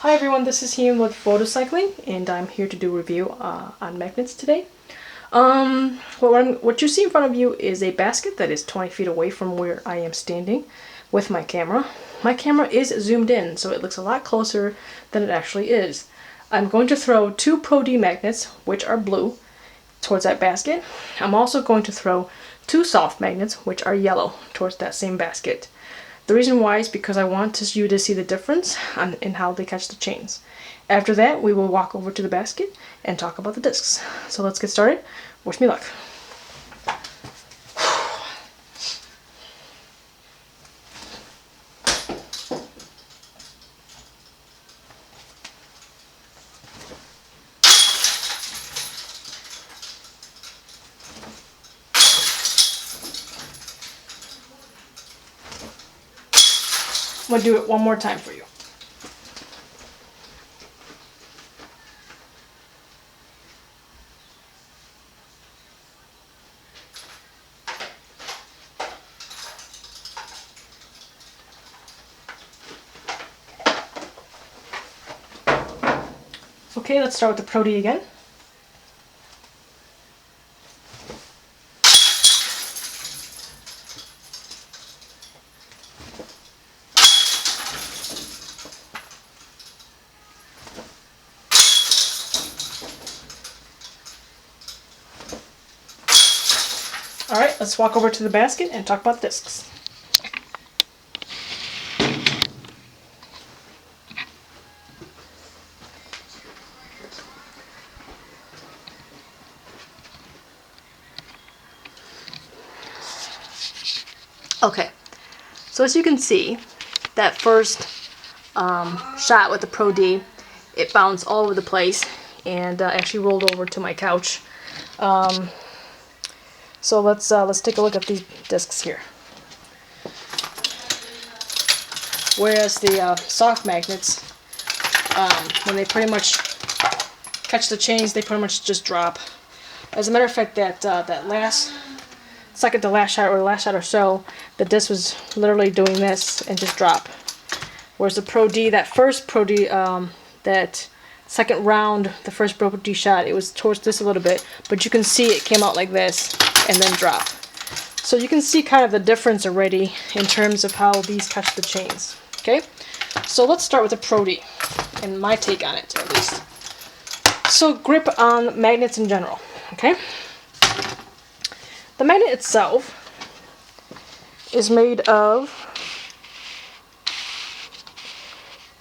Hi everyone, this is Ian with Photocycling, and I'm here to do a review on magnets today. What you see in front of you is a basket that is 20 feet away from where I am standing with my camera. My camera is zoomed in, so it looks a lot closer than it actually is. I'm going to throw two Pro D magnets, which are blue, towards that basket. I'm also going to throw two soft magnets, which are yellow, towards that same basket. The reason why is because I want you to see the difference in how they catch the chains. After that, we will walk over to the basket and talk about the discs. So let's get started. Wish me luck. I'm going to do it one more time for you. Okay, let's start with the Pro D again. Alright, let's walk over to the basket and talk about discs. Okay, so as you can see, that first shot with the Pro D, it bounced all over the place and actually rolled over to my couch. So let's take a look at these discs here. Whereas the soft magnets, when they pretty much catch the chains, they pretty much just drop. As a matter of fact, that last second to last shot, or the last shot or so, the disc was literally doing this and just drop. Whereas the Pro D, that first Pro D, that second round, the first Pro D shot, it was towards this a little bit, but you can see it came out like this and then drop. So you can see kind of the difference already in terms of how these catch the chains. Okay, so let's start with the Pro D, and my take on it at least. So grip on magnets in general. Okay, the magnet itself is made of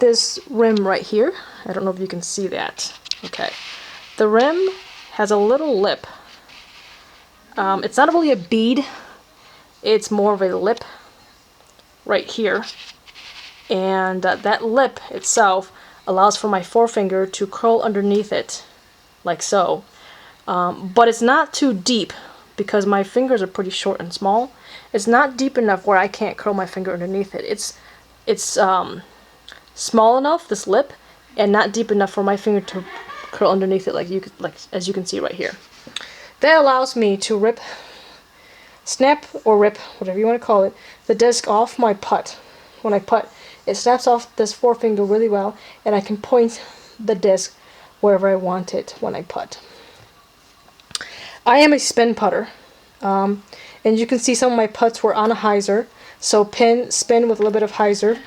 this rim right here. I don't know if you can see that. Okay, the rim has a little lip. It's not really a bead, it's more of a lip right here, and that lip itself allows for my forefinger to curl underneath it like so, but it's not too deep because my fingers are pretty short and small. It's not deep enough where I can't curl my finger underneath it. It's small enough, this lip, and not deep enough for my finger to curl underneath it as you can see right here. That allows me to snap or rip, whatever you want to call it, the disc off my putt. When I putt, it snaps off this forefinger really well, and I can point the disc wherever I want it when I putt. I am a spin putter, and you can see some of my putts were on a hyzer, so spin with a little bit of hyzer.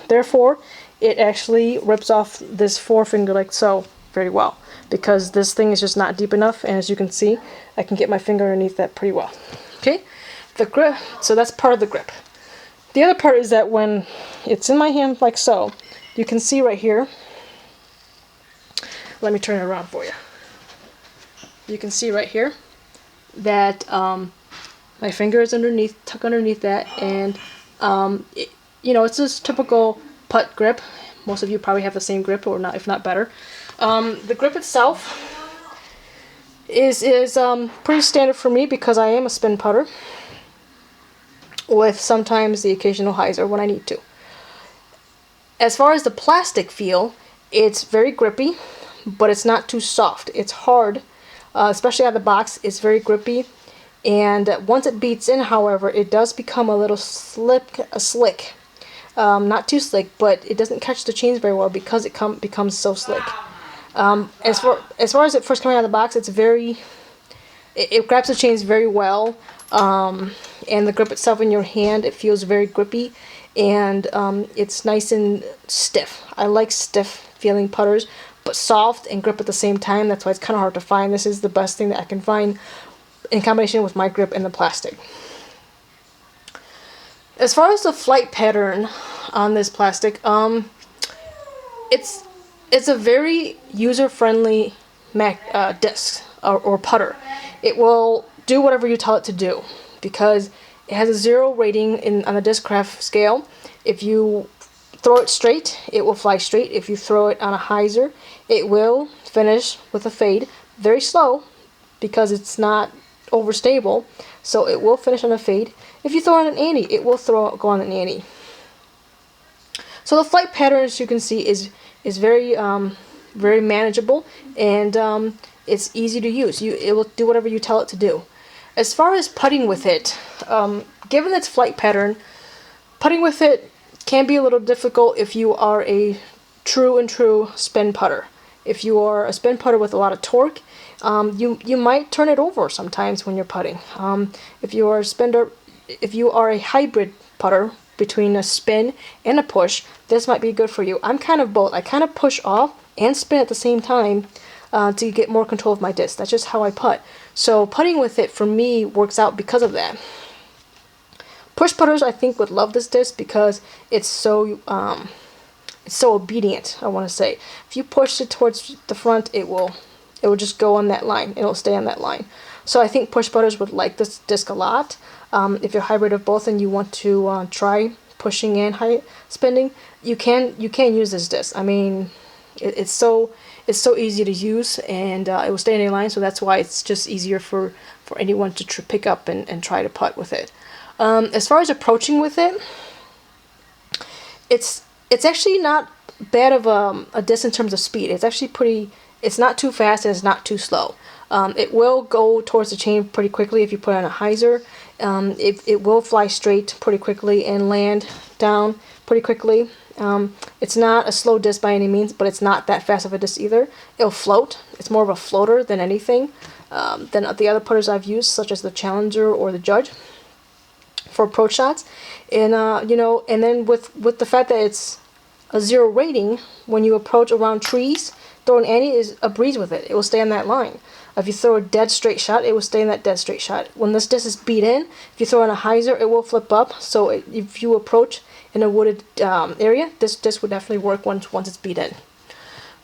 Therefore, it actually rips off this forefinger like so very well, because this thing is just not deep enough, and as you can see, I can get my finger underneath that pretty well. Okay, the grip, so that's part of the grip. The other part is that when it's in my hand like so, you can see right here, let me turn it around for you. You can see right here that my finger is tucked underneath that, and it's just typical putt grip. Most of you probably have the same grip, or not, if not better. The grip itself is pretty standard for me because I am a spin putter, with sometimes the occasional hyzer when I need to. As far as the plastic feel, it's very grippy, but it's not too soft. It's hard, especially out of the box. It's very grippy, and once it beats in, however, it does become a little slick. not too slick, but it doesn't catch the chains very well because it becomes so slick. As far as it first coming out of the box, it's very, it grabs the chains very well, and the grip itself in your hand, it feels very grippy, and it's nice and stiff. I like stiff feeling putters, but soft and grip at the same time. That's why it's kind of hard to find. This is the best thing that I can find in combination with my grip and the plastic. As far as the flight pattern on this plastic, it's a very user-friendly disc or putter. It will do whatever you tell it to do because it has a 0 rating on the Discraft scale. If you throw it straight, it will fly straight. If you throw it on a hyzer, it will finish with a fade. Very slow because it's not overstable, so it will finish on a fade. If you throw on an ante, it will go on an ante. So the flight pattern, as you can see, is very very manageable, and it's easy to use. It will do whatever you tell it to do. As far as putting with it, given its flight pattern, putting with it can be a little difficult if you are a true spin putter. If you are a spin putter with a lot of torque, you might turn it over sometimes when you're putting. If you are a hybrid putter between a spin and a push, this might be good for you. I'm kind of both. I kind of push off and spin at the same time to get more control of my disc. That's just how I putt. So putting with it for me works out because of that. Push putters, I think, would love this disc because it's so obedient. I want to say, if you push it towards the front, it will just go on that line. It'll stay on that line. So I think push putters would like this disc a lot. If you're hybrid of both and you want to try pushing and high spinning, you can use this disc. I mean, it's so easy to use, and it will stay in a line. So that's why it's just easier for anyone to pick up and try to putt with it. As far as approaching with it, it's actually not bad of a disc in terms of speed. It's actually pretty. It's not too fast and it's not too slow. It will go towards the chain pretty quickly if you put on a hyzer. It will fly straight pretty quickly and land down pretty quickly. It's not a slow disc by any means, but it's not that fast of a disc either. It'll float. It's more of a floater than anything than the other putters I've used, such as the Challenger or the Judge, for approach shots. And and then with the fact that it's a 0 rating, when you approach around trees, throwing ante is a breeze with it. It will stay on that line. If you throw a dead straight shot, it will stay in that dead straight shot. When this disc is beat in, if you throw on a hyzer, it will flip up. So if you approach in a wooded area, this disc would definitely work once it's beat in.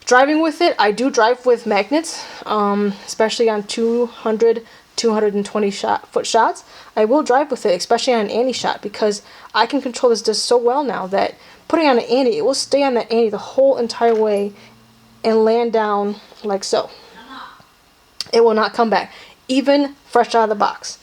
Driving with it, I do drive with magnets, especially on 200, 220 foot shots. I will drive with it, especially on an ante shot, because I can control this disc so well now that putting on an ante, it will stay on that ante the whole entire way and land down like so. It will not come back, even fresh out of the box.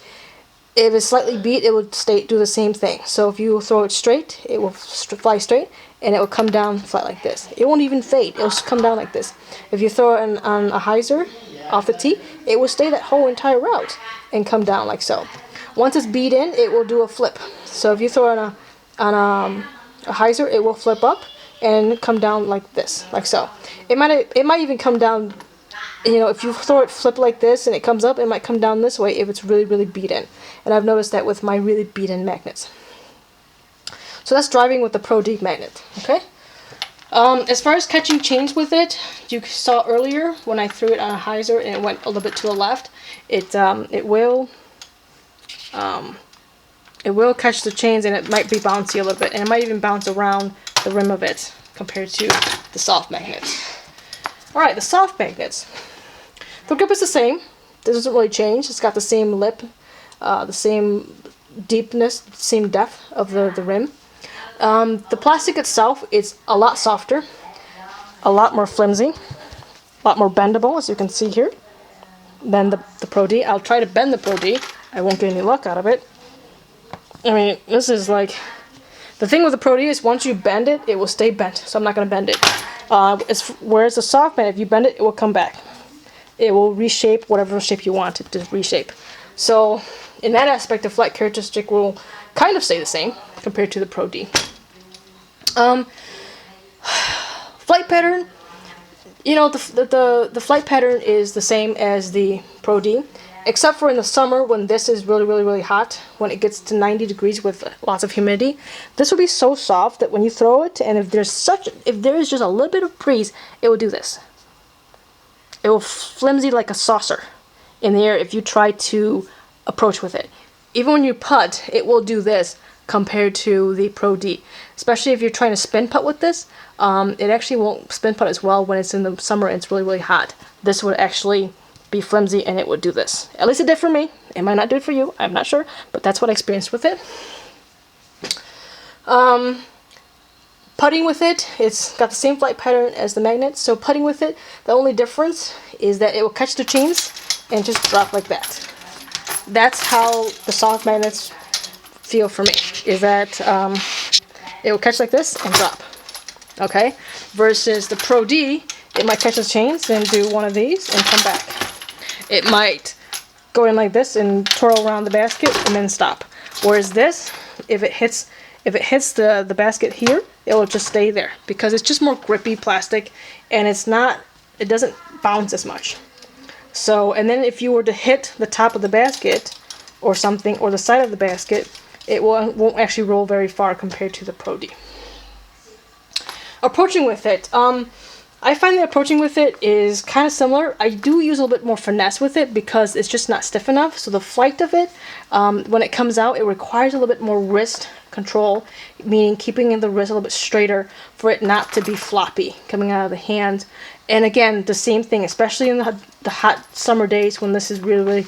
If it's slightly beat, it will do the same thing. So if you throw it straight, it will fly straight, and it will come down flat like this. It won't even fade. It will just come down like this. If you throw it on a hyzer off the tee, it will stay that whole entire route and come down like so. Once it's beat in, it will do a flip. So if you throw it on a hyzer, it will flip up and come down like this, like so. It might even come down. If you throw it flip like this and it comes up, it might come down this way if it's really beat in. And I've noticed that with my really beat in magnets. So that's driving with the Pro D magnet. Okay. As far as catching chains with it, you saw earlier when I threw it on a hyzer and it went a little bit to the left. It will catch the chains, and it might be bouncy a little bit, and it might even bounce around the rim of it compared to the soft magnets. Alright, the soft magnets. The grip is the same. This doesn't really change. It's got the same lip, the same deepness, same depth of the rim. The plastic itself is a lot softer, a lot more flimsy, a lot more bendable, as you can see here, than the Pro D. I'll try to bend the Pro D. I won't get any luck out of it. I mean, this is like... The thing with the Pro D is once you bend it, it will stay bent, so I'm not going to bend it. Whereas the soft band, if you bend it, it will come back. It will reshape whatever shape you want it to reshape. So in that aspect, the flight characteristic will kind of stay the same compared to the Pro D. Flight pattern. You know, the flight pattern is the same as the Pro D, except for in the summer when this is really hot, when it gets to 90 degrees with lots of humidity. This will be so soft that when you throw it, and if there is just a little bit of breeze, it will do this. It will flimsy like a saucer in the air if you try to approach with it. Even when you putt, it will do this compared to the Pro D. Especially if you're trying to spin putt with this, it actually won't spin putt as well when it's in the summer and it's really hot. This would actually be flimsy and it would do this. At least it did for me. It might not do it for you, I'm not sure, but that's what I experienced with it. Putting with it, it's got the same flight pattern as the magnet, so putting with it, the only difference is that it will catch the chains and just drop like that. That's how the soft magnets feel for me, is that it will catch like this and drop. Okay? Versus the Pro D, it might catch the chains and do one of these and come back. It might go in like this and twirl around the basket and then stop. Whereas this, if it hits the basket here, it will just stay there because it's just more grippy plastic and it doesn't bounce as much. So, and then if you were to hit the top of the basket or something, or the side of the basket, it won't actually roll very far compared to the Pro D. Approaching with it, I find that approaching with it is kind of similar. I do use a little bit more finesse with it because it's just not stiff enough. So the flight of it, when it comes out, it requires a little bit more wrist control, meaning keeping the wrist a little bit straighter for it not to be floppy coming out of the hand. And again, the same thing, especially in the hot summer days when this is really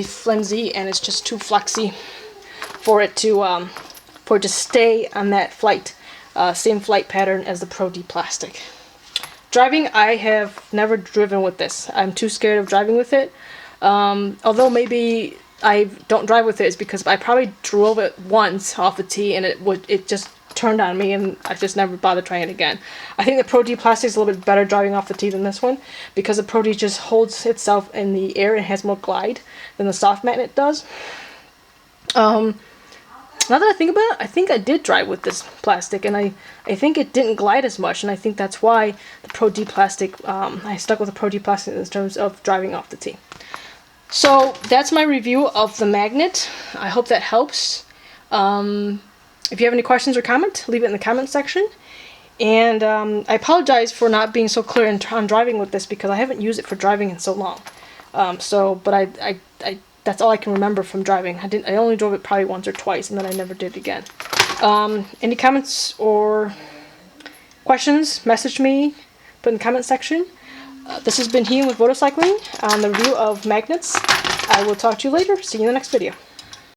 flimsy and it's just too flexy for it to stay on that same flight pattern as the Pro D plastic. Driving, I have never driven with this. I'm too scared of driving with it. Although maybe I don't drive with it is because I probably drove it once off the tee and it just turned on me and I just never bothered trying it again. I think the Pro D plastic is a little bit better driving off the tee than this one because the Pro D just holds itself in the air and has more glide than the soft magnet does. Now that I think about it, I think I did drive with this plastic, and I think it didn't glide as much, and I think that's why the Pro D plastic, I stuck with the Pro D plastic in terms of driving off the tee. So that's my review of the magnet. I hope that helps. If you have any questions or comments, leave it in the comment section. And I apologize for not being so clear on driving with this because I haven't used it for driving in so long. But I that's all I can remember from driving. I only drove it probably once or twice, and then I never did it again. Any comments or questions, message me, put in the comment section. This has been Ian with Motorcycling on the review of magnets. I will talk to you later. See you in the next video.